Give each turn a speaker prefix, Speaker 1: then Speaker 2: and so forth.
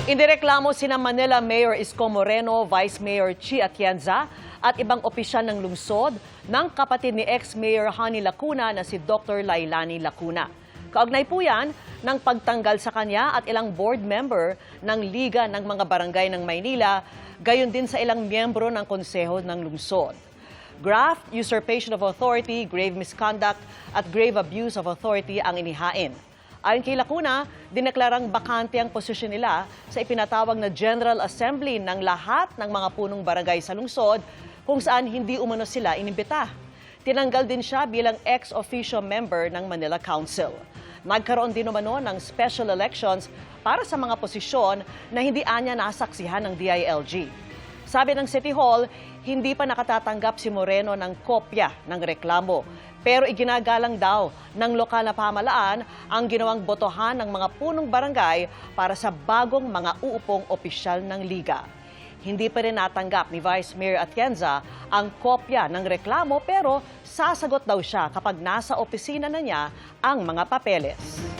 Speaker 1: Indireklamo sina Manila Mayor Isko Moreno, Vice Mayor Chi Atienza at ibang opisyal ng lungsod ng kapatid ni ex-Mayor Honey Lacuna na si Dr. Lailani Lacuna. Kaugnay po yan ng pagtanggal sa kanya at ilang board member ng Liga ng mga Barangay ng Maynila, gayon din sa ilang miyembro ng konseho ng lungsod. Graft, usurpation of authority, grave misconduct at grave abuse of authority ang inihain. Ayon kay Lacuna, dineklarang bakante ang posisyon nila sa ipinatawag na General Assembly ng lahat ng mga punong barangay sa lungsod kung saan hindi umano sila inimbita. Tinanggal din siya bilang ex-officio member ng Manila Council. Nagkaroon din umano ng special elections para sa mga posisyon na hindi anya nasaksihan ng DILG. Sabi ng City Hall, hindi pa nakatatanggap si Moreno ng kopya ng reklamo. Pero iginagalang daw ng lokal na pamahalaan ang ginawang botohan ng mga punong barangay para sa bagong mga uupong opisyal ng Liga. Hindi pa rin natanggap ni Vice Mayor Atienza ang kopya ng reklamo pero sasagot daw siya kapag nasa opisina na niya ang mga papeles.